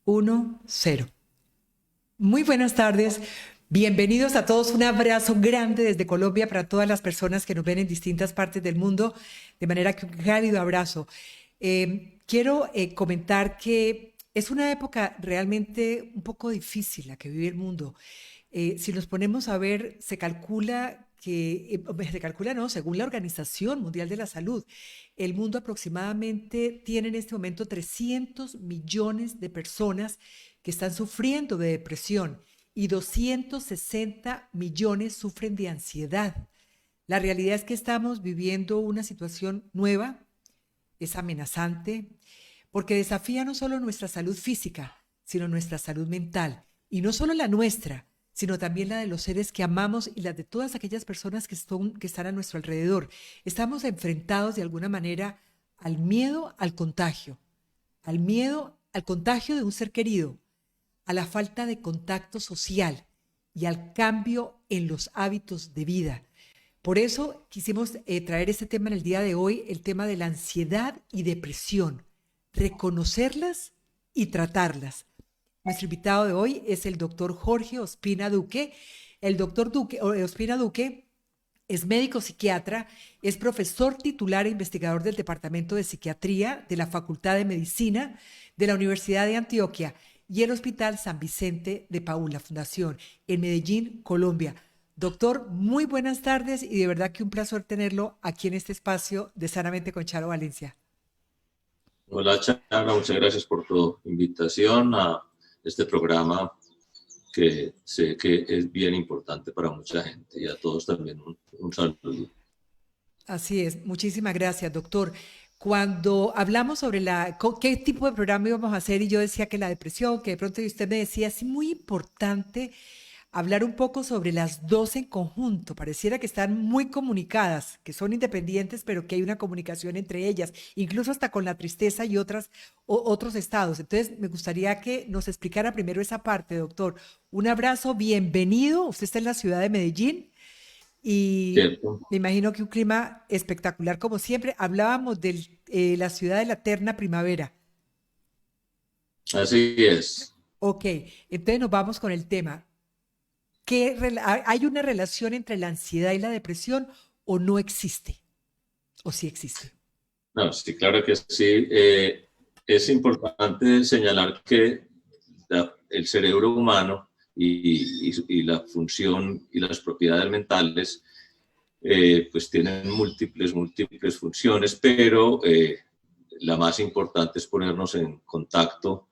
Uno, cero. Muy buenas tardes. Bienvenidos a todos. Un abrazo grande desde Colombia para todas las personas que nos ven en distintas partes del mundo. De manera que un cálido abrazo. Quiero comentar que es una época realmente un poco difícil la que vive el mundo. Si nos ponemos a ver, se calcula que, se calcula no, según la Organización Mundial de la Salud, el mundo aproximadamente tiene en este momento 300 millones de personas que están sufriendo de depresión y 260 millones sufren de ansiedad. La realidad es que estamos viviendo una situación nueva, es amenazante, porque desafía no solo nuestra salud física, sino nuestra salud mental. Y no solo la nuestra, sino también la de los seres que amamos y la de todas aquellas personas que están a nuestro alrededor. Estamos enfrentados de alguna manera al miedo al miedo al contagio de un ser querido, a la falta de contacto social y al cambio en los hábitos de vida. Por eso quisimos traer este tema en el día de hoy, el tema de la ansiedad y depresión, reconocerlas y tratarlas. Nuestro invitado de hoy es el doctor Jorge Ospina Duque. El doctor Ospina Duque es médico psiquiatra, es profesor titular e investigador del Departamento de Psiquiatría de la Facultad de Medicina de la Universidad de Antioquia y el Hospital San Vicente de Paúl, la Fundación, en Medellín, Colombia. Doctor, muy buenas tardes y de verdad que un placer tenerlo aquí en este espacio de Sanamente con Charo Valencia. Hola, Chara, muchas gracias por tu invitación a este programa que sé que es bien importante para mucha gente y a todos también un saludo. Así es, muchísimas gracias, doctor. Cuando hablamos sobre qué tipo de programa íbamos a hacer y yo decía que la depresión, que de pronto y usted me decía, es muy importante hablar un poco sobre las dos en conjunto. Pareciera que están muy comunicadas, que son independientes, pero que hay una comunicación entre ellas, incluso hasta con la tristeza y otros estados. Entonces, me gustaría que nos explicara primero esa parte, doctor. Un abrazo, bienvenido. Usted está en la ciudad de Medellín y ¿Cierto? me imagino que un clima espectacular como siempre. Hablábamos de la ciudad de la eterna primavera. Así es. Ok, entonces nos vamos con el tema. ¿Hay una relación entre la ansiedad y la depresión o no existe? ¿O sí existe? No, sí, claro que sí. Es importante señalar que el cerebro humano y la función y las propiedades mentales pues tienen múltiples funciones, pero la más importante es ponernos en contacto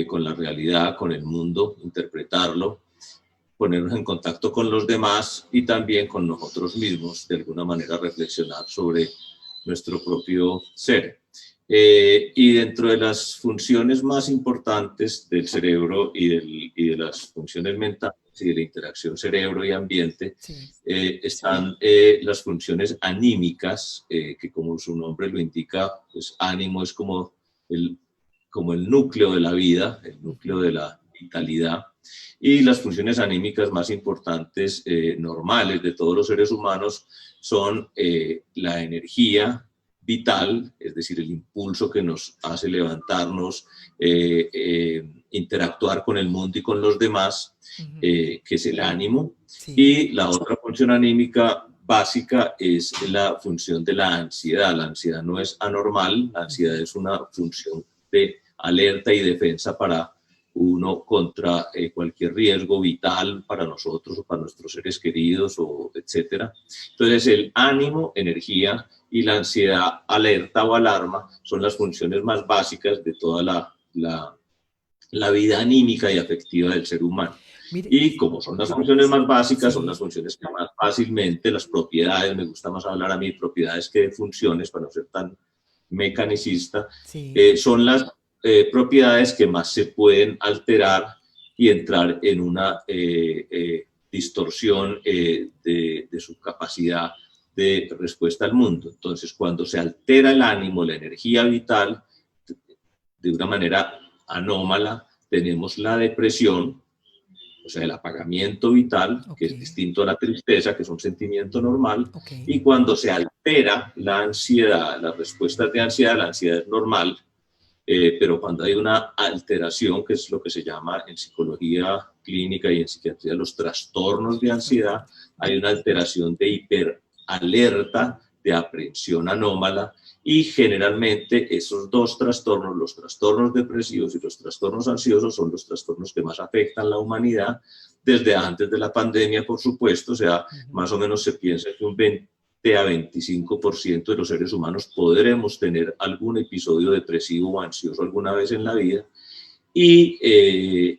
con la realidad, con el mundo, interpretarlo, ponernos en contacto con los demás y también con nosotros mismos, de alguna manera reflexionar sobre nuestro propio ser. Y dentro de las funciones más importantes del cerebro y de las funciones mentales y de la interacción cerebro y ambiente, Sí. están las funciones anímicas, que como su nombre lo indica, pues ánimo es como el núcleo de la vida, el núcleo de la vitalidad, y las funciones anímicas más importantes, normales de todos los seres humanos, son la energía vital, es decir, el impulso que nos hace levantarnos, interactuar con el mundo y con los demás, Ujú. que es el ánimo. Sí. Y la otra función anímica básica es la función de la ansiedad. La ansiedad no es anormal, la ansiedad Ujú. es una función de alerta y defensa para uno contra cualquier riesgo vital para nosotros o para nuestros seres queridos, o etcétera. Entonces, el ánimo, energía, y la ansiedad, alerta o alarma, son las funciones más básicas de toda la vida anímica y afectiva del ser humano. Mire, Y como son las funciones más básicas, son las sí. funciones que más fácilmente, las propiedades, me gusta más hablar a mí de propiedades que de funciones, para no ser tan mecanicista, Sí. son las propiedades que más se pueden alterar y entrar en una distorsión de su capacidad de respuesta al mundo. Entonces, cuando se altera el ánimo, la energía vital, de una manera anómala, tenemos la depresión, o sea, el apagamiento vital, que Ok. es distinto a la tristeza, que es un sentimiento normal, Ok. y cuando se altera la ansiedad, las respuestas de ansiedad, la ansiedad es normal, pero cuando hay una alteración, que es lo que se llama en psicología clínica y en psiquiatría los trastornos de ansiedad, hay una alteración de hiperalerta, de aprehensión anómala, y generalmente esos dos trastornos, los trastornos depresivos y los trastornos ansiosos, son los trastornos que más afectan a la humanidad desde antes de la pandemia, por supuesto. O sea, más o menos se piensa que un 20 a 25% de los seres humanos podremos tener algún episodio depresivo o ansioso alguna vez en la vida. Y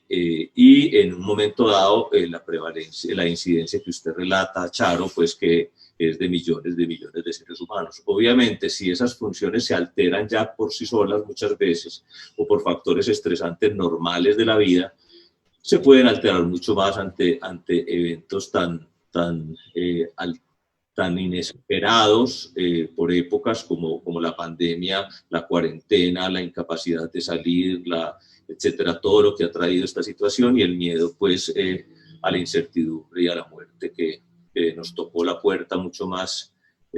en un momento dado, la prevalencia, la incidencia que usted relata, Charo, pues que es de millones de seres humanos. Obviamente, si esas funciones se alteran ya por sí solas muchas veces, o por factores estresantes normales de la vida, se pueden alterar mucho más ante eventos tan inesperados por épocas como la pandemia, la cuarentena, la incapacidad de salir, etcétera, todo lo que ha traído esta situación, y el miedo pues a la incertidumbre y a la muerte que nos tocó la puerta mucho más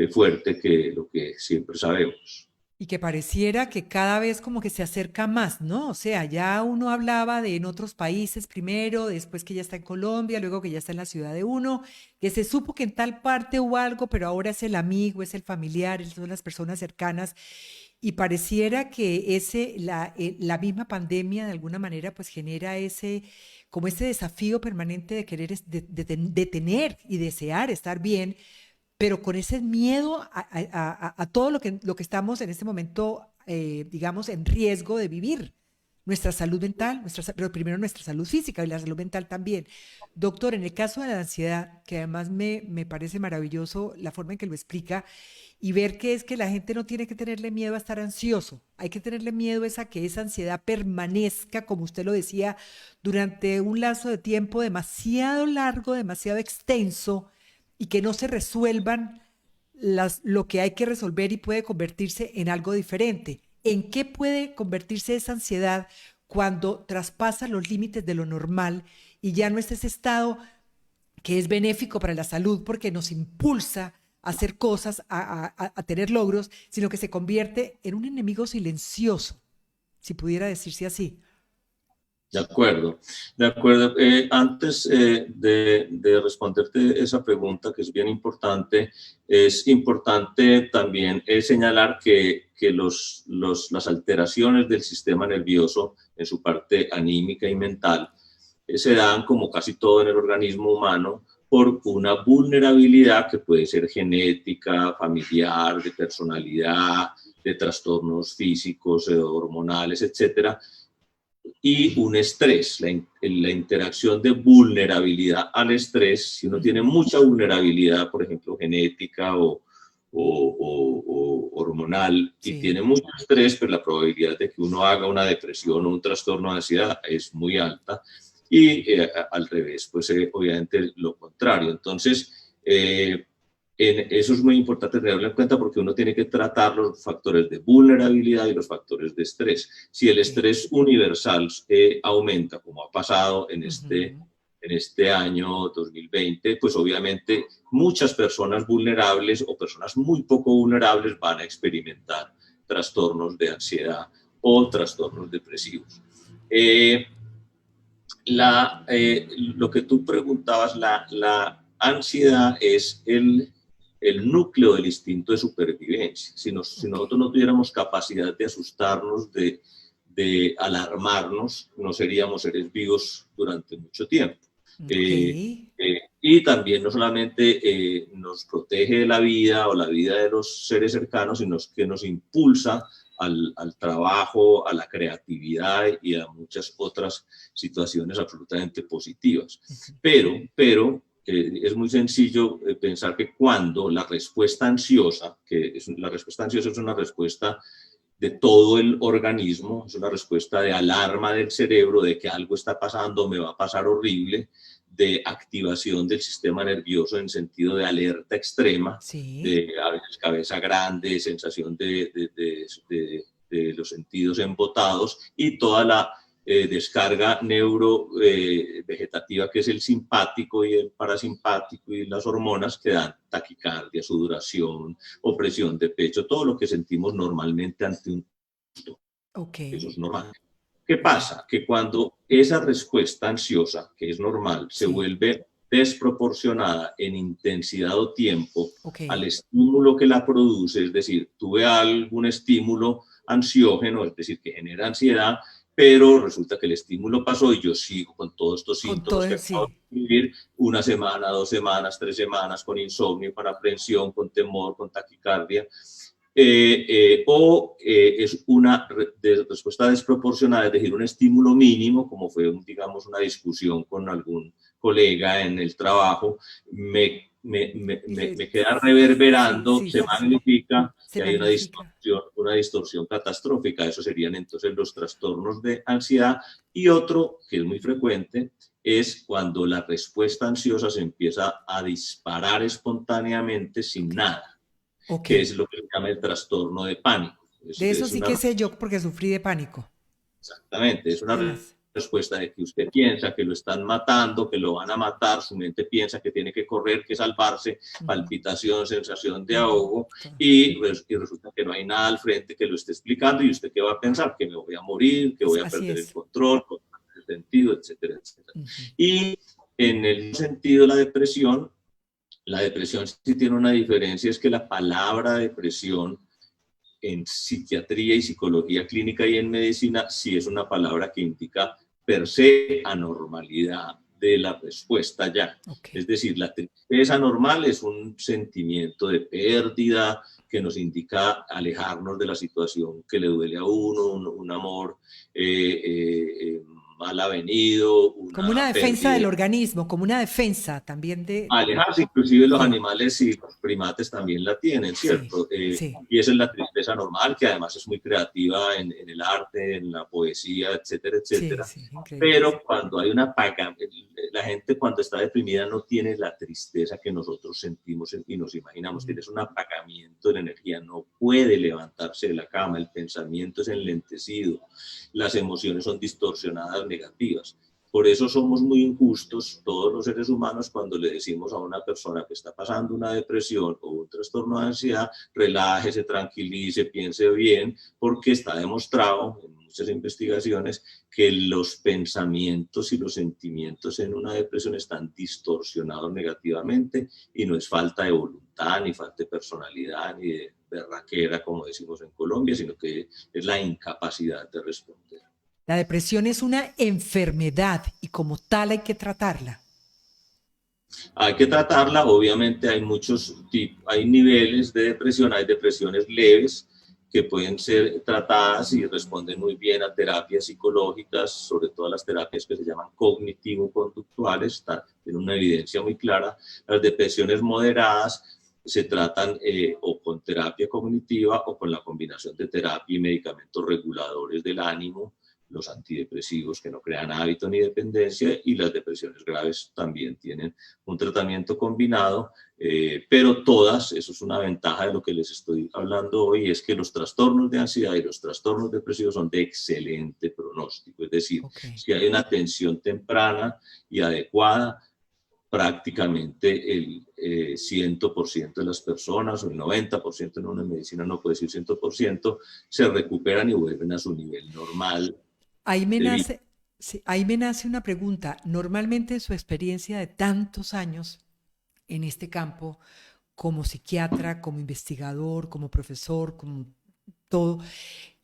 fuerte que lo que siempre sabemos. Y que pareciera que cada vez como que se acerca más, ¿no? O sea, ya uno hablaba de en otros países primero, después que ya está en Colombia, luego que ya está en la ciudad de uno, que se supo que en tal parte hubo algo, pero ahora es el amigo, es el familiar, son las personas cercanas. Y pareciera que la misma pandemia de alguna manera pues genera como ese desafío permanente de querer, de tener y desear estar bien, pero con ese miedo a todo lo que estamos en este momento, digamos, en riesgo de vivir. Nuestra salud mental, pero primero nuestra salud física y la salud mental también. Doctor, en el caso de la ansiedad, que además me parece maravilloso la forma en que lo explica, y ver que es que la gente no tiene que tenerle miedo a estar ansioso, hay que tenerle miedo a que esa ansiedad permanezca, como usted lo decía, durante un lazo de tiempo demasiado largo, demasiado extenso, y que no se resuelvan lo que hay que resolver y puede convertirse en algo diferente. ¿En qué puede convertirse esa ansiedad cuando traspasa los límites de lo normal y ya no es ese estado que es benéfico para la salud porque nos impulsa a hacer cosas, a tener logros, sino que se convierte en un enemigo silencioso, si pudiera decirse así? De acuerdo, de acuerdo. Antes de responderte esa pregunta, que es bien importante, es importante también señalar que las alteraciones del sistema nervioso en su parte anímica y mental se dan, como casi todo en el organismo humano, por una vulnerabilidad que puede ser genética, familiar, de personalidad, de trastornos físicos, hormonales, etcétera, y un estrés, la interacción de vulnerabilidad al estrés. Si uno tiene mucha vulnerabilidad, por ejemplo, genética o hormonal, y Sí. tiene mucho estrés, pues la probabilidad de que uno haga una depresión o un trastorno de ansiedad es muy alta. Y al revés, pues obviamente lo contrario. Entonces, eso es muy importante tenerlo en cuenta, porque uno tiene que tratar los factores de vulnerabilidad y los factores de estrés. Si el Sí. estrés universal aumenta, como ha pasado en Ujú. este año 2020, pues obviamente muchas personas vulnerables o personas muy poco vulnerables van a experimentar trastornos de ansiedad o trastornos depresivos. Lo que tú preguntabas, la ansiedad es el núcleo del instinto de supervivencia. Si Ok. nosotros no tuviéramos capacidad de asustarnos, de alarmarnos, no seríamos seres vivos durante mucho tiempo. Ok. Y también no solamente nos protege la vida o la vida de los seres cercanos, sino que nos impulsa al trabajo, a la creatividad y a muchas otras situaciones absolutamente positivas. Ujú. Pero es muy sencillo pensar que cuando la respuesta ansiosa, la respuesta ansiosa es una respuesta de todo el organismo, es una respuesta de alarma del cerebro de que algo está pasando, me va a pasar horrible, de activación del sistema nervioso en sentido de alerta extrema, Sí. de a veces cabeza grande, sensación de los sentidos embotados, y toda la descarga neurovegetativa, que es el simpático y el parasimpático y las hormonas que dan taquicardia, sudoración, opresión de pecho, todo lo que sentimos normalmente ante un susto. Ok, Eso es normal. ¿Qué pasa? Que cuando esa respuesta ansiosa, que es normal, se sí, vuelve desproporcionada en intensidad o tiempo ok, al estímulo que la produce, es decir, tuve algún estímulo ansiógeno, es decir, que genera ansiedad, pero resulta que el estímulo pasó y yo sigo con todos estos con síntomas que todo, acabo sí, de vivir, una semana, 2 semanas, 3 semanas, con insomnio, con aprensión, con temor, con taquicardia, es una respuesta desproporcionada, es decir, un estímulo mínimo, como fue, digamos, una discusión con algún colega en el trabajo, y se, me queda sí, reverberando, sí, se sí, sí, magnifica se y hay magnifica. una distorsión catastrófica. Eso serían entonces los trastornos de ansiedad. Y otro, que es muy frecuente, es cuando la respuesta ansiosa se empieza a disparar espontáneamente sin Ok, nada, ok. que es lo que se llama el trastorno de pánico. De eso Es sí una, que sé yo porque sufrí de pánico. exactamente, es una Tenaz. respuesta de que usted piensa que lo están matando, que lo van a matar, su mente piensa que tiene que correr, que salvarse, Ujú, palpitación, sensación de ujú, ahogo, todo. y resulta que no hay nada al frente que lo esté explicando, y usted qué va a pensar, que me voy a morir, que voy a Así perder el es. control, el sentido, etcétera, etcétera. Ujú. Y en el sentido la depresión sí tiene una diferencia, es que la palabra depresión en psiquiatría y psicología clínica y en medicina sí es una palabra que indica per se anormalidad de la respuesta ya. Ok. Es decir, la tristeza normal es un sentimiento de pérdida que nos indica alejarnos de la situación que le duele a uno, un amor mal avenido, Como una una defensa pérdida. del organismo, como una defensa también Alejarse, inclusive los Sí, animales y los primates también la tienen, sí, ¿cierto? sí, Y esa es la tristeza normal, que además es muy creativa en el arte, en la poesía, etcétera, sí, etcétera. sí, increíble. Pero cuando hay una paga, la gente cuando está deprimida no tiene la tristeza que nosotros sentimos y nos imaginamos, Ujú. tienes un apagamiento de la energía, no puede levantarse de la cama, el pensamiento es enlentecido, las emociones son distorsionadas, negativas. Por eso somos muy injustos todos los seres humanos cuando le decimos a una persona que está pasando una depresión o un trastorno de ansiedad, relájese, tranquilice, piense bien, porque está demostrado en muchas investigaciones que los pensamientos y los sentimientos en una depresión están distorsionados negativamente y no es falta de voluntad, ni falta de personalidad, ni de berraquera, como decimos en Colombia, sino que es la incapacidad de responder. La depresión es una enfermedad y como tal hay que tratarla. Hay que tratarla, obviamente hay hay niveles de depresión, hay depresiones leves que pueden ser tratadas y responden muy bien a terapias psicológicas, sobre todo las terapias que se llaman cognitivo-conductuales, tienen una evidencia muy clara. Las depresiones moderadas se tratan o con terapia cognitiva o con la combinación de terapia y medicamentos reguladores del ánimo, los antidepresivos que no crean hábito ni dependencia, y las depresiones graves también tienen un tratamiento combinado, pero todas, eso es una ventaja de lo que les estoy hablando hoy, es que los trastornos de ansiedad y los trastornos depresivos son de excelente pronóstico, es decir, Ok. si hay una atención temprana y adecuada, prácticamente el 100% de las personas, o el 90%, en una medicina no puede decir 100%, se recuperan y vuelven a su nivel normal Ahí me de vida. nace, sí, ahí me nace una pregunta. Normalmente su experiencia de tantos años en este campo, como psiquiatra, como investigador, como profesor, como todo,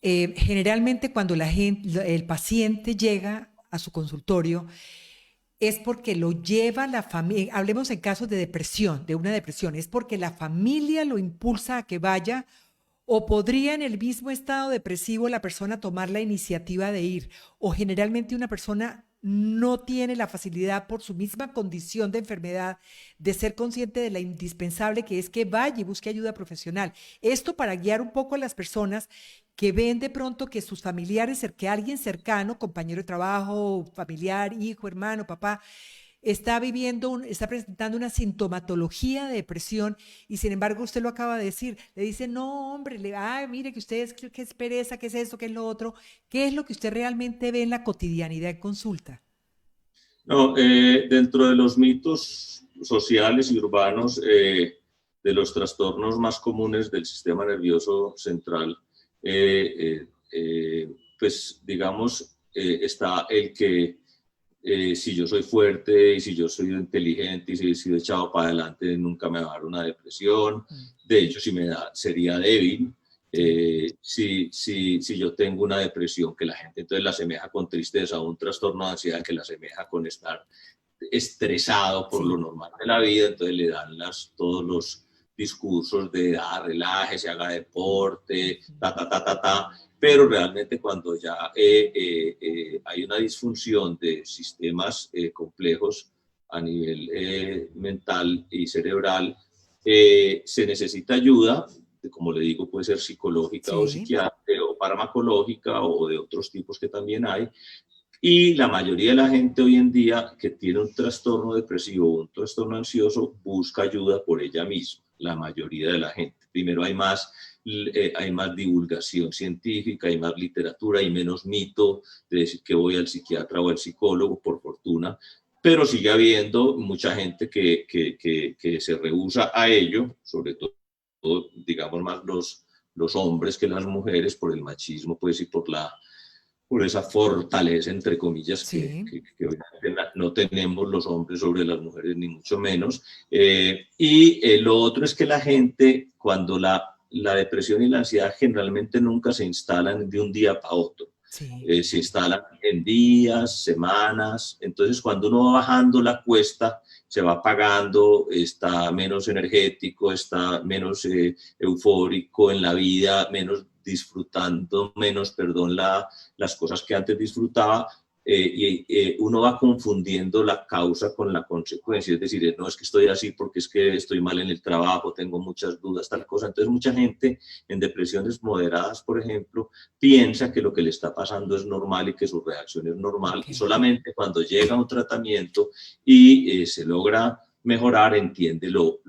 generalmente cuando el paciente llega a su consultorio es porque lo lleva la familia, hablemos en casos de depresión, de una depresión, es porque la familia lo impulsa a que vaya o podría en el mismo estado depresivo la persona tomar la iniciativa de ir, o generalmente una persona no tiene la facilidad por su misma condición de enfermedad de ser consciente de la indispensable que es que vaya y busque ayuda profesional. Esto para guiar un poco a las personas que ven de pronto que sus familiares, que alguien cercano, compañero de trabajo, familiar, hijo, hermano, papá, está presentando una sintomatología de depresión y sin embargo usted lo acaba de decir, le dice, no, hombre, mire que usted que es pereza, que es esto, que es lo otro, ¿qué es lo que usted realmente ve en la cotidianidad en consulta? No, dentro de los mitos sociales y urbanos, de los trastornos más comunes del sistema nervioso central, pues digamos, está el que si yo soy fuerte y si yo soy inteligente y si he sido echado para adelante, nunca me va a dar una depresión. De hecho, si me da, sería débil. Si yo tengo una depresión, que la gente entonces la asemeja con tristeza, o un trastorno de ansiedad que la asemeja con estar estresado por lo normal de la vida, entonces le dan todos los discursos de relájese, haga deporte, pero realmente cuando ya hay una disfunción de sistemas complejos a nivel mental y cerebral, se necesita ayuda, como le digo, puede ser psicológica o psiquiátrica o farmacológica o de otros tipos que también hay. Y la mayoría de la gente hoy en día que tiene un trastorno depresivo o un trastorno ansioso busca ayuda por ella misma, la mayoría de la gente. Primero hay más divulgación científica, hay más literatura, hay menos mito de decir que voy al psiquiatra o al psicólogo, por fortuna, pero sigue habiendo mucha gente que se rehúsa a ello, sobre todo, digamos, más los hombres que las mujeres, por el machismo, pues, y por esa fortaleza, entre comillas, que obviamente no tenemos los hombres sobre las mujeres, ni mucho menos. Lo otro es que la gente, cuando la depresión y la ansiedad generalmente nunca se instalan de un día para otro. Se instalan en días, semanas. Entonces, cuando uno va bajando la cuesta, se va apagando, está menos energético, está menos eufórico en la vida, menos disfrutando, las cosas que antes disfrutaba, uno va confundiendo la causa con la consecuencia, es decir, no es que estoy así porque es que estoy mal en el trabajo, tengo muchas dudas, tal cosa. Entonces mucha gente en depresiones moderadas, por ejemplo, piensa que lo que le está pasando es normal y que su reacción es normal, y solamente cuando llega un tratamiento y se logra mejorar, entiende lo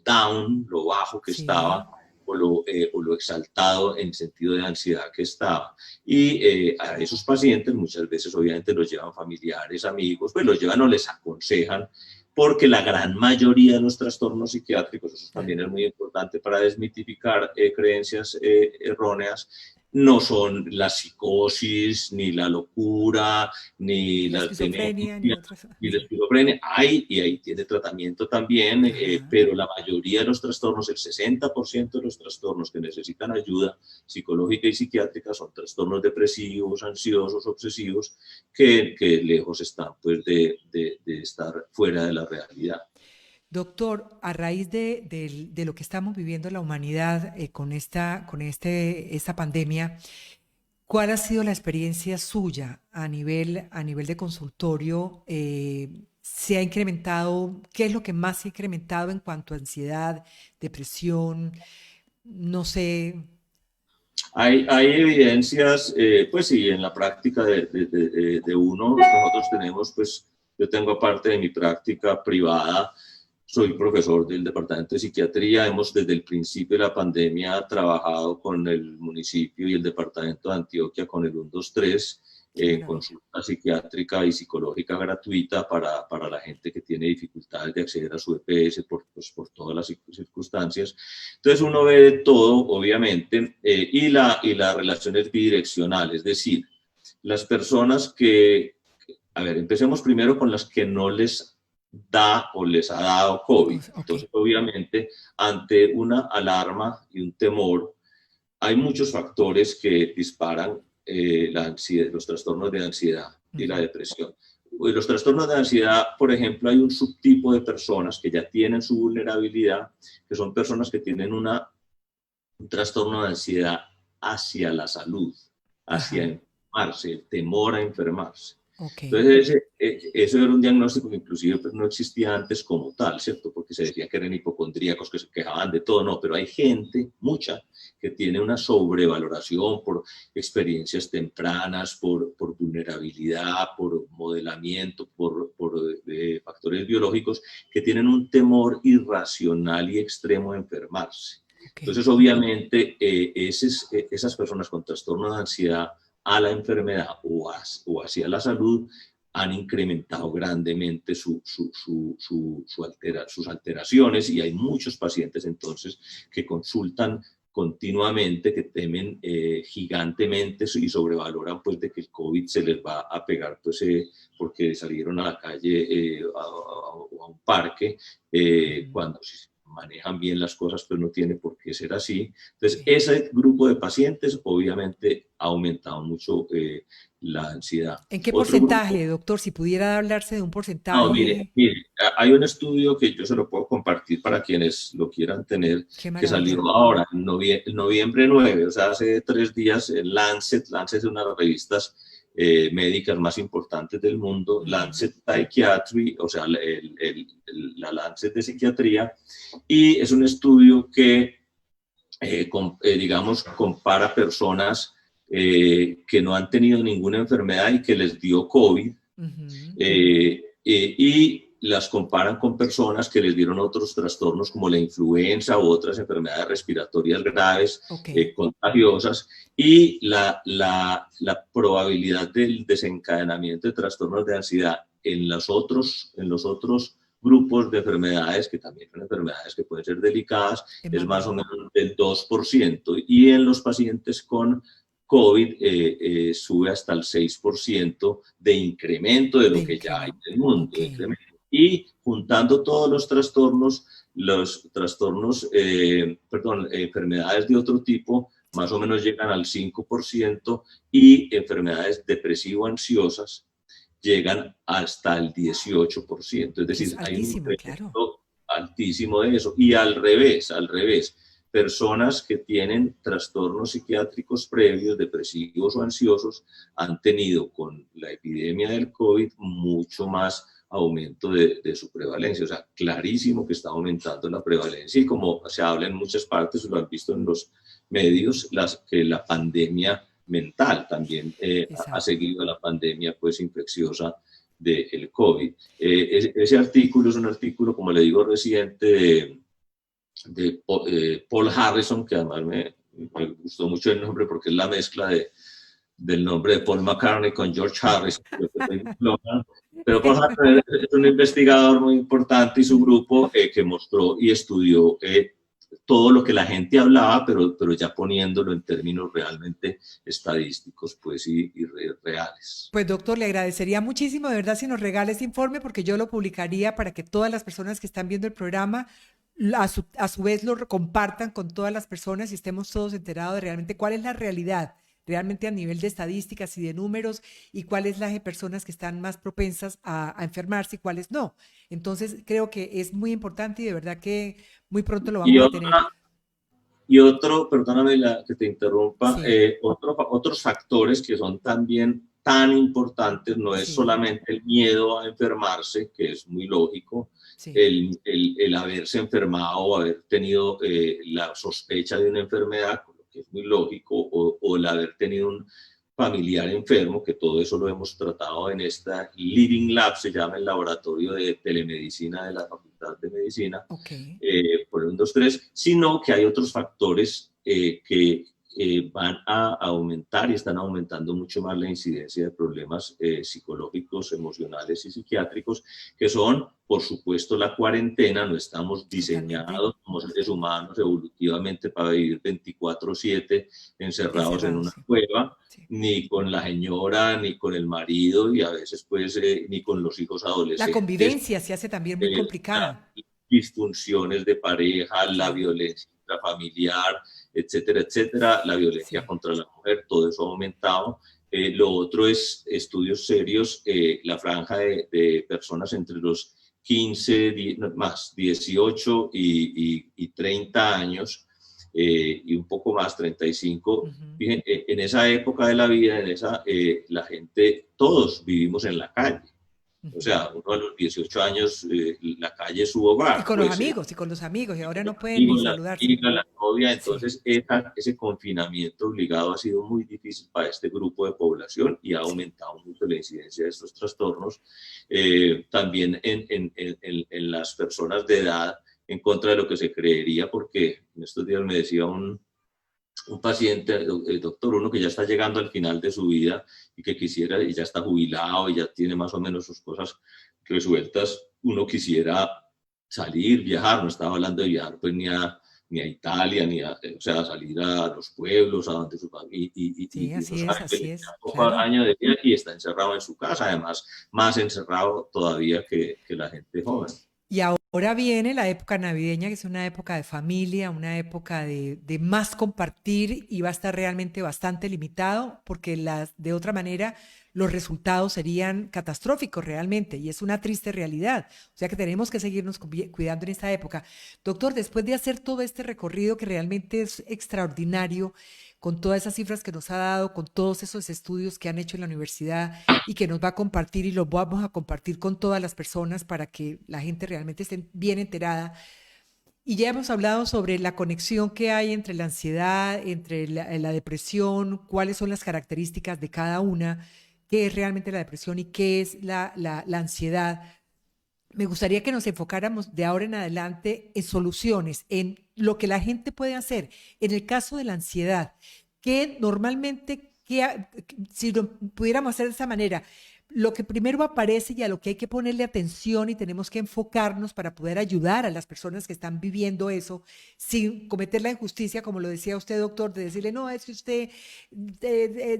down, lo bajo que estaba, o lo exaltado en sentido de ansiedad que estaba. Y a esos pacientes muchas veces obviamente los llevan familiares, amigos, pues los llevan o les aconsejan, porque la gran mayoría de los trastornos psiquiátricos, eso también es muy importante para desmitificar creencias erróneas, no son la psicosis, ni la locura, ni la demencia, ni la esquizofrenia. Y ahí tiene tratamiento también, pero la mayoría de los trastornos, el 60% de los trastornos que necesitan ayuda psicológica y psiquiátrica son trastornos depresivos, ansiosos, obsesivos, que lejos están, pues, de estar fuera de la realidad. Doctor, a raíz de lo que estamos viviendo la humanidad con esta pandemia, ¿cuál ha sido la experiencia suya a nivel de consultorio? ¿Se ha incrementado? ¿Qué es lo que más se ha incrementado en cuanto a ansiedad, depresión? No sé. Hay evidencias, pues sí, en la práctica de uno. Nosotros tenemos, pues, yo tengo, aparte de mi práctica privada, soy profesor del departamento de psiquiatría. Hemos desde el principio de la pandemia trabajado con el municipio y el departamento de Antioquia con el 123 en consulta psiquiátrica y psicológica gratuita para la gente que tiene dificultades de acceder a su EPS por todas las circunstancias. Entonces uno ve de todo, obviamente, y la relación es bidireccional, es decir, las personas empecemos primero con las que no les da o les ha dado COVID. Entonces, obviamente, ante una alarma y un temor, hay muchos factores que disparan la ansiedad, los trastornos de ansiedad y la depresión. Los trastornos de ansiedad, por ejemplo, hay un subtipo de personas que ya tienen su vulnerabilidad, que son personas que tienen un trastorno de ansiedad hacia la salud, hacia enfermarse, el temor a enfermarse. Entonces, eso era un diagnóstico que inclusive pues, no existía antes como tal, ¿cierto? Porque se decía que eran hipocondríacos, que se quejaban de todo, no, pero hay gente, mucha, que tiene una sobrevaloración por experiencias tempranas, por vulnerabilidad, por modelamiento, por factores biológicos, que tienen un temor irracional y extremo de enfermarse. Entonces, obviamente, esas personas con trastorno de ansiedad a la enfermedad o hacia la salud han incrementado grandemente sus alteraciones, y hay muchos pacientes entonces que consultan continuamente, que temen gigantemente y sobrevaloran pues de que el COVID se les va a pegar pues porque salieron a la calle o a un parque, cuando si manejan bien las cosas pues no tiene por qué ser así. Entonces ese grupo de pacientes obviamente ha aumentado mucho la ansiedad. ¿En qué Otro porcentaje, grupo, doctor? Si pudiera hablarse de un no, mire, porcentaje, mire, hay un estudio que yo se lo puedo compartir para quienes lo quieran tener, qué que salió maravilla. ahora, en noviembre 9, o sea, hace 3 días, en Lancet. Lancet es una de las revistas médicas más importantes del mundo, Lancet Psychiatry, o sea, la Lancet de psiquiatría, y es un estudio que, digamos, compara personas que no han tenido ninguna enfermedad y que les dio COVID, y las comparan con personas que les dieron otros trastornos como la influenza u otras enfermedades respiratorias graves, contagiosas, y la probabilidad del desencadenamiento de trastornos de ansiedad en los otros grupos de enfermedades, que también son enfermedades que pueden ser delicadas, es más o menos del 2%, y en los pacientes con COVID sube hasta el 6% de incremento de lo que ya hay en el mundo. Y juntando todos los trastornos, enfermedades de otro tipo, más o menos llegan al 5%, y enfermedades depresivo-ansiosas llegan hasta el 18%. Es decir, hay un incremento altísimo de eso. Y al revés, personas que tienen trastornos psiquiátricos previos, depresivos o ansiosos, han tenido con la epidemia del COVID mucho más aumento de su prevalencia. O sea, clarísimo que está aumentando la prevalencia, y como se habla en muchas partes, lo han visto en los medios, que la pandemia mental también ha seguido a la pandemia pues infecciosa del COVID. Ese artículo es un artículo, como le digo, reciente de Paul Harrison, que además me gustó mucho el nombre porque es la mezcla del nombre de Paul McCartney con George Harrison. Pero Paul Harrison es un investigador muy importante, y su grupo que mostró y estudió todo lo que la gente hablaba, pero ya poniéndolo en términos realmente estadísticos pues, y reales. Pues doctor, le agradecería muchísimo de verdad si nos regala ese informe, porque yo lo publicaría para que todas las personas que están viendo el programa a su vez lo compartan con todas las personas y estemos todos enterados de realmente cuál es la realidad, realmente a nivel de estadísticas y de números, y cuáles las personas que están más propensas a enfermarse y cuáles no. Entonces creo que es muy importante y de verdad que muy pronto lo vamos a tener. Y otro, perdóname que te interrumpa, otros factores que son también tan importantes, no es solamente el miedo a enfermarse, que es muy lógico, el haberse enfermado o haber tenido la sospecha de una enfermedad, que es muy lógico, o el haber tenido un familiar enfermo, que todo eso lo hemos tratado en esta Living Lab, se llama el laboratorio de telemedicina de la Facultad de Medicina, por 1, 2, 3, sino que hay otros factores que van a aumentar y están aumentando mucho más la incidencia de problemas psicológicos, emocionales y psiquiátricos, que son, por supuesto, la cuarentena. No estamos diseñados como seres humanos evolutivamente para vivir 24/7 encerrados en una cueva, ni con la señora, ni con el marido, y a veces pues ni con los hijos adolescentes. La convivencia se hace también muy complicada. Disfunciones de pareja, la violencia intrafamiliar, etcétera, etcétera, la violencia contra la mujer, todo eso ha aumentado. Lo otro es estudios serios, la franja de personas entre los 15, 18 y 30 años, y un poco más, 35. En esa época de la vida, la gente, todos vivimos en la calle. O sea, uno a los 18 años, la calle es su hogar. Y con los amigos, y ahora no pueden ni saludarse. Y la novia, entonces ese confinamiento obligado ha sido muy difícil para este grupo de población y ha aumentado mucho la incidencia de estos trastornos. También en las personas de edad, en contra de lo que se creería, porque en estos días me decía un paciente, doctor, uno que ya está llegando al final de su vida y que quisiera, y ya está jubilado y ya tiene más o menos sus cosas resueltas, uno quisiera salir, viajar. No estaba hablando de viajar pues ni a ni a Italia, o sea, a salir a los pueblos, a donde Sí, y uno sabe que así le es, queda poco claro. año de vida y está encerrado en su casa, además, más encerrado todavía que la gente joven. Y ahora viene la época navideña, que es una época de familia, una época de más compartir y va a estar realmente bastante limitado porque de otra manera los resultados serían catastróficos realmente y es una triste realidad. O sea que tenemos que seguirnos cuidando en esta época. Doctor, después de hacer todo este recorrido que realmente es extraordinario, con todas esas cifras que nos ha dado, con todos esos estudios que han hecho en la universidad y que nos va a compartir y los vamos a compartir con todas las personas para que la gente realmente esté bien enterada. Y ya hemos hablado sobre la conexión que hay entre la ansiedad, entre la depresión, cuáles son las características de cada una, qué es realmente la depresión y qué es la ansiedad. Me gustaría que nos enfocáramos de ahora en adelante en soluciones, en lo que la gente puede hacer. En el caso de la ansiedad, que normalmente, si lo pudiéramos hacer de esa manera, lo que primero aparece y a lo que hay que ponerle atención y tenemos que enfocarnos para poder ayudar a las personas que están viviendo eso sin cometer la injusticia, como lo decía usted, doctor, de decirle, no, es que usted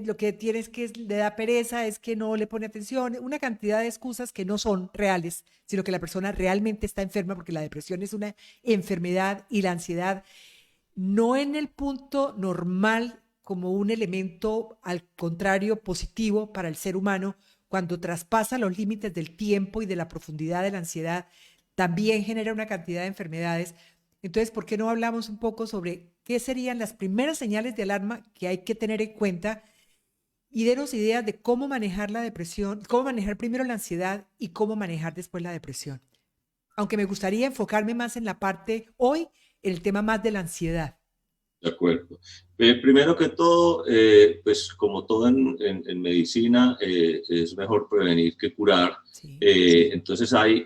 lo que tiene es que le da pereza, es que no le pone atención, una cantidad de excusas que no son reales, sino que la persona realmente está enferma porque la depresión es una enfermedad y la ansiedad no en el punto normal como un elemento al contrario positivo para el ser humano, cuando traspasa los límites del tiempo y de la profundidad de la ansiedad, también genera una cantidad de enfermedades. Entonces, ¿por qué no hablamos un poco sobre qué serían las primeras señales de alarma que hay que tener en cuenta y denos ideas de cómo manejar la depresión, cómo manejar primero la ansiedad y cómo manejar después la depresión? Aunque me gustaría enfocarme más en la parte hoy, en el tema más de la ansiedad. De acuerdo. Primero que todo, pues como todo en medicina, es mejor prevenir que curar. Sí. Entonces hay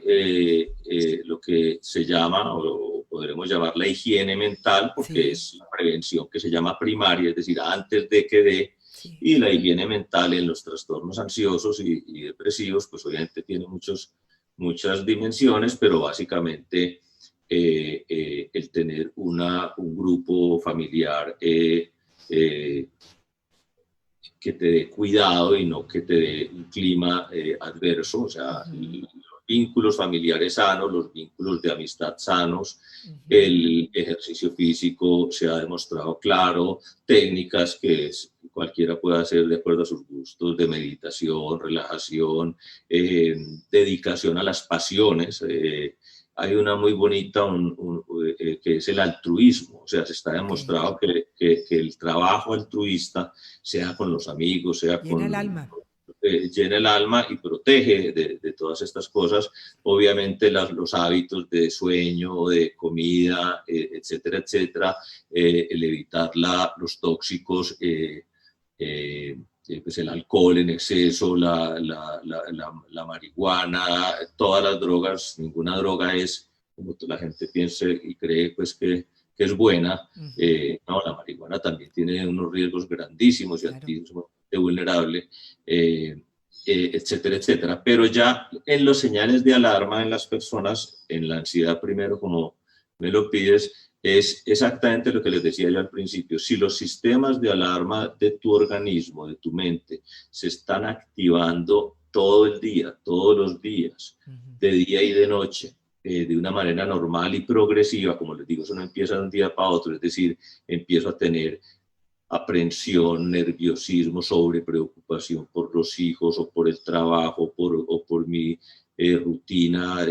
lo que se llama, o podremos llamar la higiene mental, porque Sí, es la prevención que se llama primaria, es decir, antes de que dé, sí. y la higiene mental en los trastornos ansiosos y depresivos, pues obviamente tiene muchas dimensiones, pero básicamente el tener un grupo familiar que te dé cuidado y no que te dé un clima adverso, o sea, Ujú, los vínculos familiares sanos, los vínculos de amistad sanos, ujú. el ejercicio físico se ha demostrado claro, técnicas que cualquiera puede hacer de acuerdo a sus gustos, de meditación, relajación, dedicación a las pasiones. Hay una muy bonita que es el altruismo, o sea, se está Ok. demostrado que el trabajo altruista, sea con los amigos, sea Llena el con... alma. llena el alma y protege de todas estas cosas. Obviamente los hábitos de sueño, de comida, etcétera, etcétera, el evitar los tóxicos, pues el alcohol en exceso, la marihuana, todas las drogas, ninguna droga es como la gente piensa y cree pues que es buena. Ujú, No, la marihuana también tiene unos riesgos grandísimos y claro. altísimos de vulnerable, etcétera, etcétera. Pero ya en los señales de alarma en las personas, en la ansiedad primero, como me lo pides, es exactamente lo que les decía yo al principio. Si los sistemas de alarma de tu organismo, de tu mente, se están activando todo el día, todos los días, Ujú, de día y de noche, de una manera normal y progresiva, como les digo, eso no empieza de un día para otro, es decir, empiezo a tener aprensión, nerviosismo, sobre preocupación por los hijos o por el trabajo o por mi rutina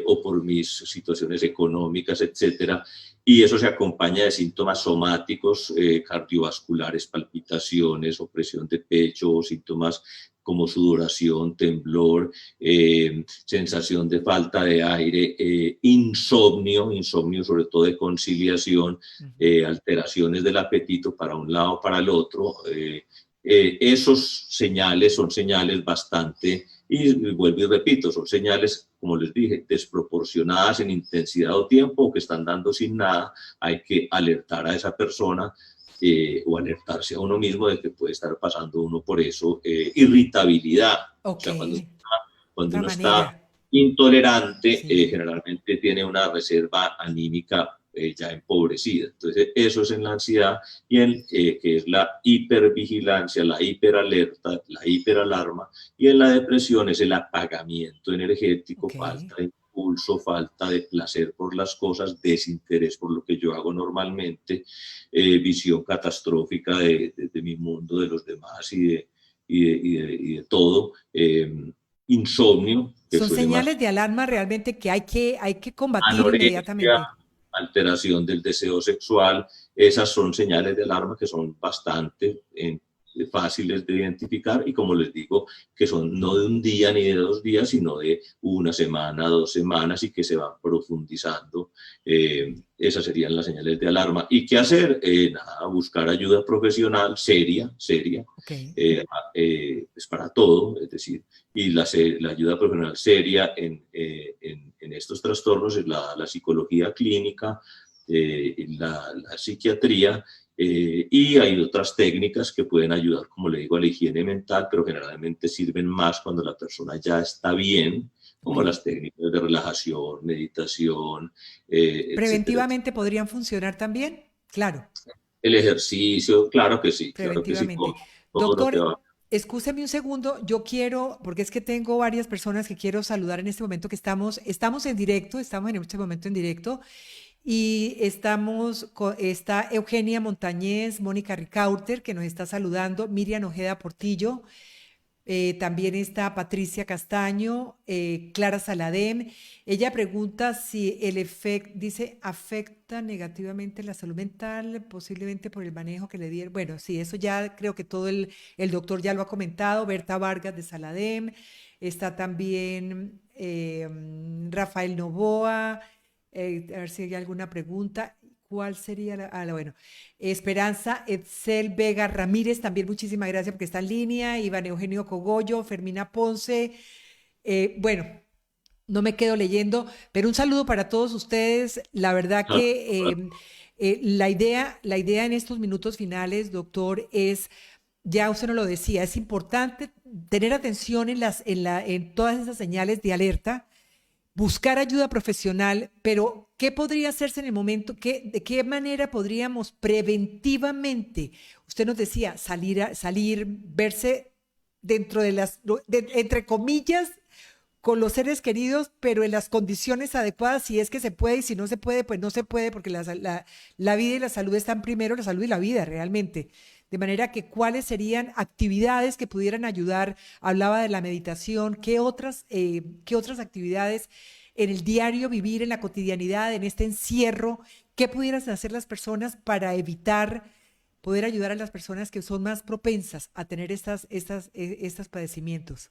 o por mis situaciones económicas, etcétera. Y eso se acompaña de síntomas somáticos, cardiovasculares, palpitaciones, opresión de pecho, o síntomas como sudoración, temblor, sensación de falta de aire, insomnio sobre todo de conciliación, ujú. alteraciones del apetito para un lado o para el otro. Esos señales son señales bastante, y vuelvo y repito, son señales, como les dije, desproporcionadas en intensidad o tiempo o que están dando sin nada. Hay que alertar a esa persona o alertarse a uno mismo de que puede estar pasando uno por eso. Irritabilidad, o Ok. sea, cuando Otra uno está manera. intolerante, Sí. generalmente tiene una reserva anímica ya empobrecida. Entonces, eso es en la ansiedad que es la hipervigilancia, la hiperalerta, la hiperalarma, y en la depresión es el apagamiento energético, falta de impulso, falta de placer por las cosas, desinterés por lo que yo hago normalmente, visión catastrófica de mi mundo, de los demás y de todo, insomnio, que Son suele más señales de alarma realmente que hay que combatir anorexia, inmediatamente. alteración del deseo sexual, esas son señales de alarma que son bastante fáciles de identificar y como les digo, que son no de un día ni de 2 días, sino de 1 semana, 2 semanas y que se van profundizando. Esas serían las señales de alarma. ¿Y qué hacer? Nada, buscar ayuda profesional seria, es para todo, es decir, y la ayuda profesional seria en estos trastornos es la psicología clínica, la psiquiatría, y hay otras técnicas que pueden ayudar, como le digo, a la higiene mental, pero generalmente sirven más cuando la persona ya está bien, como las técnicas de relajación, meditación, etcétera. ¿Preventivamente podrían funcionar también? Claro, El ejercicio, claro que sí, preventivamente. todo lo que Doctor, va. escúcheme un segundo, yo quiero, porque es que tengo varias personas que quiero saludar en este momento que estamos en directo, estamos en este momento en directo. Y está Eugenia Montañez, Mónica Ricauter, que nos está saludando, Miriam Ojeda Portillo, también está Patricia Castaño, Clara Saladem. Ella pregunta si el efecto, dice, afecta negativamente la salud mental, posiblemente por el manejo que le dieron. Bueno, sí, eso ya creo que todo el doctor ya lo ha comentado. Berta Vargas de Saladem, está también Rafael Novoa. A ver si hay alguna pregunta. ¿Cuál sería bueno, Esperanza Etzel Vega Ramírez, también muchísimas gracias porque está en línea. Iván Eugenio Cogollo, Fermina Ponce. Bueno, no me quedo leyendo, pero un saludo para todos ustedes. La verdad que la idea en estos minutos finales, doctor, es, ya usted nos lo decía, es importante tener atención en todas esas señales de alerta, buscar ayuda profesional, pero ¿qué podría hacerse en el momento? ¿De qué manera podríamos preventivamente? Usted nos decía, salir, verse dentro de entre comillas, con los seres queridos, pero en las condiciones adecuadas, si es que se puede, y si no se puede, pues no se puede, porque la vida y la salud están primero, la salud y la vida realmente. De manera que, ¿cuáles serían actividades que pudieran ayudar? Hablaba de la meditación, qué otras actividades en el diario vivir, en la cotidianidad, en este encierro, qué pudieran hacer las personas para poder ayudar a las personas que son más propensas a tener estos padecimientos?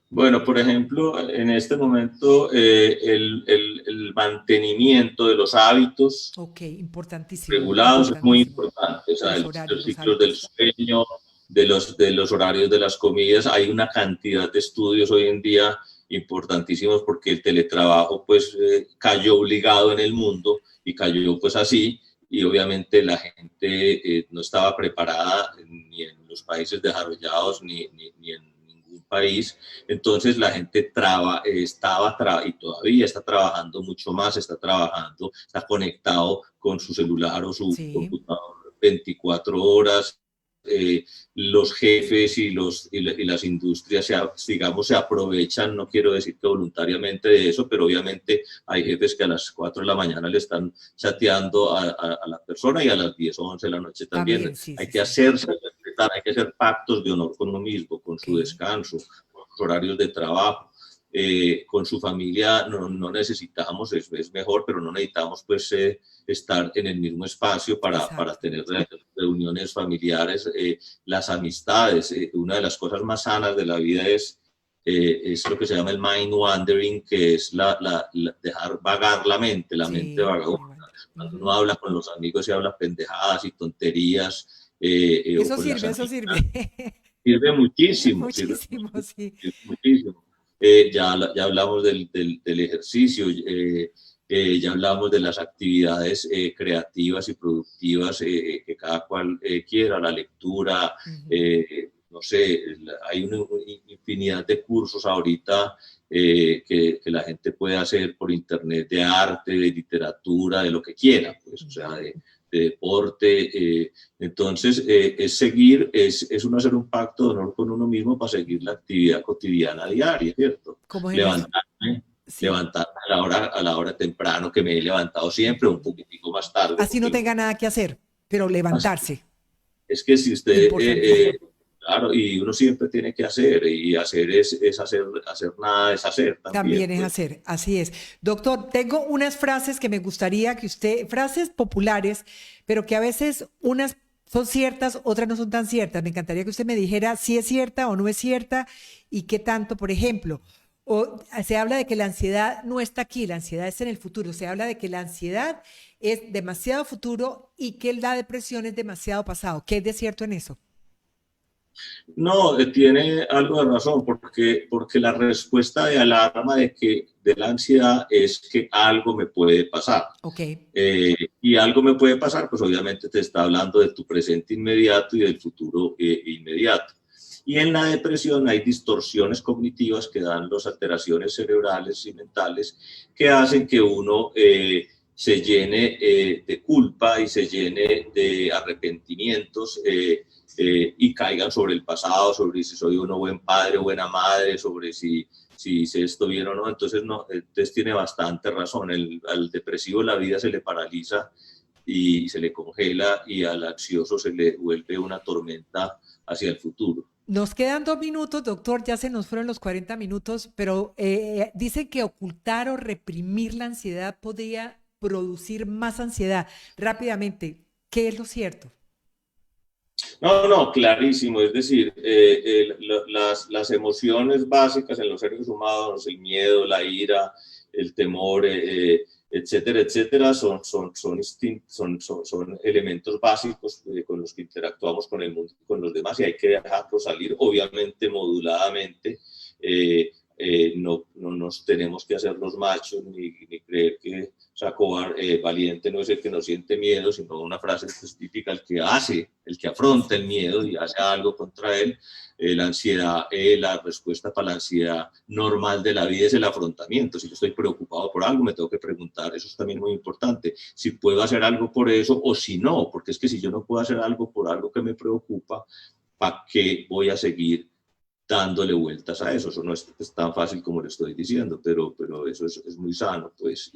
Bueno, por ejemplo, en este momento el mantenimiento de los hábitos Ok, importantísimo, regulados es muy importantísimo. importante. O sea, Los horarios, los los ciclos del hábitos. sueño, de los horarios de las comidas. Hay una cantidad de estudios hoy en día importantísimos porque el teletrabajo pues cayó obligado en el mundo y cayó pues así. Y obviamente la gente no estaba preparada ni en los países desarrollados ni en ningún país. Entonces la gente y todavía está trabajando mucho más, está conectado con su celular o su Sí, computador 24 horas. Los jefes y las industrias, digamos, se aprovechan, no quiero decir que voluntariamente de eso, pero obviamente hay jefes que a las 4 de la mañana le están chateando a la persona y a las 10 o 11 de la noche también. también, sí, Hay sí, que sí. hacerse respetar, hay que hacer pactos de honor con uno mismo, con Ok, su descanso, con sus horarios de trabajo. Con su familia no necesitamos, es mejor, pero no necesitamos pues estar en el mismo espacio para exacto. tener reuniones familiares, las amistades. Una de las cosas más sanas de la vida es lo que se llama el mind wandering, que es dejar vagar la mente Sí, vagabunda. igual. Cuando uno habla con los amigos y habla pendejadas y tonterías, o con las Eso amigas, sirve. sirve muchísimo, Muchísimo, sí. muchísimo. Ya hablamos del ejercicio, ya hablamos de las actividades creativas y productivas que cada cual quiera, la lectura, Ujú. no sé, hay una infinidad de cursos ahorita que la gente puede hacer por internet de arte, de literatura, de lo que quiera, pues, o sea, de deporte. Entonces, es seguir, es uno hacer un pacto de honor con uno mismo para seguir la actividad cotidiana diaria, ¿cierto? ¿Cómo es en eso? Levantarme, Sí. levantarme a la hora temprano que me he levantado siempre, un poquitico más tarde, Así no porque tenga nada que hacer, pero levantarse, es que si usted, importantísimo. claro, y uno siempre tiene que hacer, y hacer es hacer nada es hacer también, También es pues. hacer, así es. Doctor, tengo unas frases que me gustaría que usted, frases populares, pero que a veces unas son ciertas, otras no son tan ciertas. Me encantaría que usted me dijera si es cierta o no es cierta y qué tanto, por ejemplo. Se habla de que la ansiedad no está aquí, la ansiedad está en el futuro. Se habla de que la ansiedad es demasiado futuro y que la depresión es demasiado pasado. ¿Qué es de cierto en eso? No, tiene algo de razón, porque la respuesta de alarma de la ansiedad es que algo me puede pasar. Ok, Y algo me puede pasar, pues obviamente te está hablando de tu presente inmediato y del futuro inmediato. Y en la depresión hay distorsiones cognitivas que dan las alteraciones cerebrales y mentales que hacen que uno se llene de culpa y se llene de arrepentimientos y caigan sobre el pasado, sobre si soy uno buen padre o buena madre, sobre si hice esto bien o no. Entonces, no, entonces tiene bastante razón. Al depresivo la vida se le paraliza y se le congela, y al ansioso se le vuelve una tormenta hacia el futuro. nos quedan 2 minutos, doctor, ya se nos fueron los 40 minutos, pero dicen que ocultar o reprimir la ansiedad podría producir más ansiedad. Rápidamente, ¿qué es lo cierto? No, no, clarísimo. Es decir, las emociones básicas en los seres humanos, el miedo, la ira, el temor, etcétera, etcétera, son elementos básicos con los que interactuamos con el mundo y con los demás, y hay que dejarlos salir, obviamente moduladamente. No nos tenemos que hacer los machos ni creer que, o sea, valiente no es el que no siente miedo, sino una frase típica: el que hace, el que afronta el miedo y hace algo contra él. La ansiedad, la respuesta para la ansiedad normal de la vida es el afrontamiento. Si yo estoy preocupado por algo, me tengo que preguntar, eso es también muy importante, si puedo hacer algo por eso o si no, porque es que si yo no puedo hacer algo por algo que me preocupa, ¿para qué voy a seguir dándole vueltas a eso? Eso no es tan fácil como le estoy diciendo, pero eso es muy sano, pues.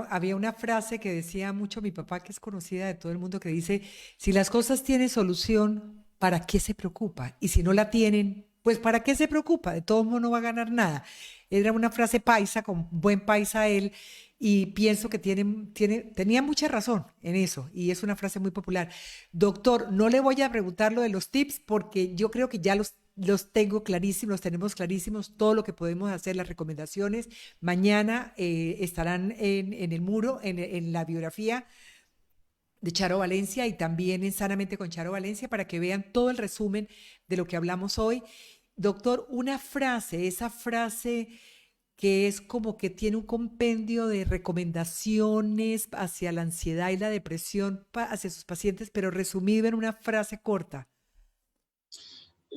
Había una frase que decía mucho mi papá, que es conocida de todo el mundo, que dice, si las cosas tienen solución, ¿para qué se preocupa? Y si no la tienen, pues ¿para qué se preocupa? De todo modo no va a ganar nada. Era una frase paisa, con buen paisa él, y pienso que tenía mucha razón en eso, y es una frase muy popular. Doctor, no le voy a preguntar lo de los tips porque yo creo que ya los tengo clarísimos, los tenemos clarísimos, todo lo que podemos hacer, las recomendaciones. Mañana estarán en el muro, en la biografía de Charo Valencia y también en Sanamente con Charo Valencia para que vean todo el resumen de lo que hablamos hoy. Doctor, una frase, esa frase que es como que tiene un compendio de recomendaciones hacia la ansiedad y la depresión hacia sus pacientes, pero resumido en una frase corta.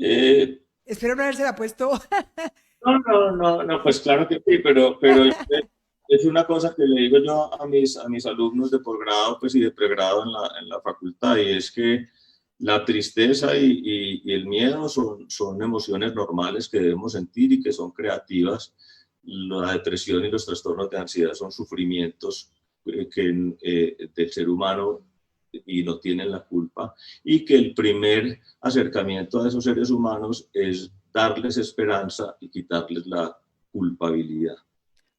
Eh, Espero no haberse la puesto. no, pues claro que sí, pero es una cosa que le digo yo a mis alumnos de posgrado, pues, y de pregrado en la facultad, y es que la tristeza y el miedo son emociones normales que debemos sentir y que son creativas. La depresión y los trastornos de ansiedad son sufrimientos del ser humano, y no tienen la culpa, y que el primer acercamiento a esos seres humanos es darles esperanza y quitarles la culpabilidad.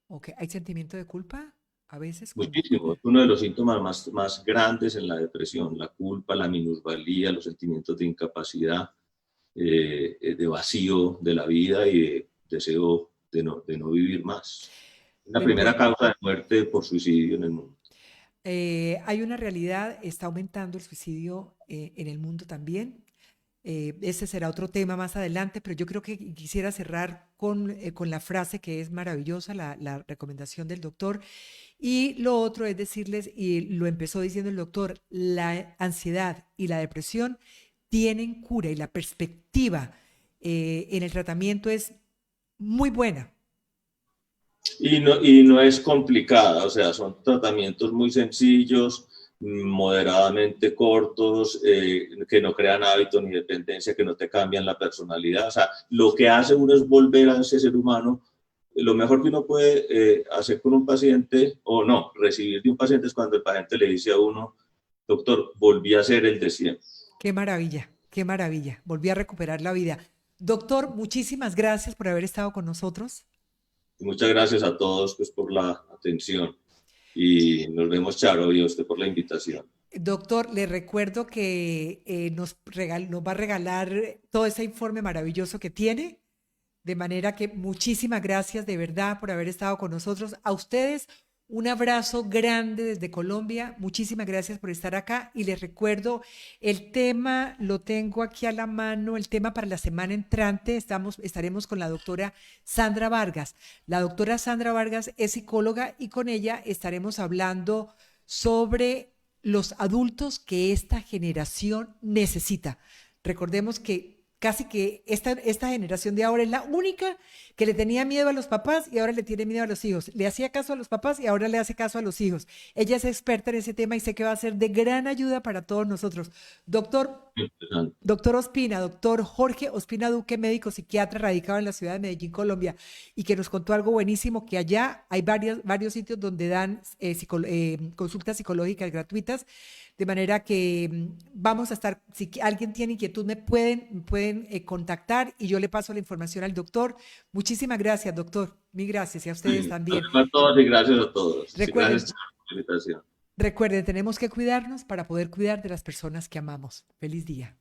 Ok, ¿hay sentimiento de culpa a veces cuando... Muchísimo, es uno de los síntomas más grandes en la depresión: la culpa, la minusvalía, los sentimientos de incapacidad, de vacío de la vida y de deseo de no vivir más. Es la primera Bueno, causa de muerte por suicidio en el mundo. hay una realidad, está aumentando el suicidio en el mundo también. Ese será otro tema más adelante, pero yo creo que quisiera cerrar con la frase que es maravillosa, la recomendación del doctor. Y lo otro es decirles, y lo empezó diciendo el doctor, la ansiedad y la depresión tienen cura y la perspectiva en el tratamiento es muy buena. Y no es complicada, o sea, son tratamientos muy sencillos, moderadamente cortos, que no crean hábitos ni dependencia, que no te cambian la personalidad. O sea, lo que hace uno es volver a ese ser humano. Lo mejor que uno puede hacer con un paciente, o no, recibir de un paciente es cuando el paciente le dice a uno, doctor, volví a ser el de siempre. Qué maravilla, qué maravilla. Volví a recuperar la vida. Doctor, muchísimas gracias por haber estado con nosotros. Y muchas gracias a todos pues, por la atención. Y nos vemos, Charo, y a usted por la invitación. Doctor, le recuerdo que nos va a regalar todo ese informe maravilloso que tiene. De manera que muchísimas gracias de verdad por haber estado con nosotros. A ustedes un abrazo grande desde Colombia. Muchísimas gracias por estar acá. Y les recuerdo, el tema lo tengo aquí a la mano, el tema para la semana entrante. Estaremos con la doctora Sandra Vargas. La doctora Sandra Vargas es psicóloga y con ella estaremos hablando sobre los adultos que esta generación necesita. Recordemos que casi que esta generación de ahora es la única que le tenía miedo a los papás y ahora le tiene miedo a los hijos. Le hacía caso a los papás y ahora le hace caso a los hijos. Ella es experta en ese tema y sé que va a ser de gran ayuda para todos nosotros. Doctor Ospina, doctor Jorge Ospina Duque, médico psiquiatra radicado en la ciudad de Medellín, Colombia, y que nos contó algo buenísimo, que allá hay varios sitios donde dan consultas psicológicas gratuitas, de manera que vamos a estar, si alguien tiene inquietud, me pueden contactar y yo le paso la información al doctor. Muchísimas gracias, doctor. Mil gracias y a ustedes también. A todos y gracias a todos. Recuerden, Gracias por la invitación. recuerden, tenemos que cuidarnos para poder cuidar de las personas que amamos. Feliz día.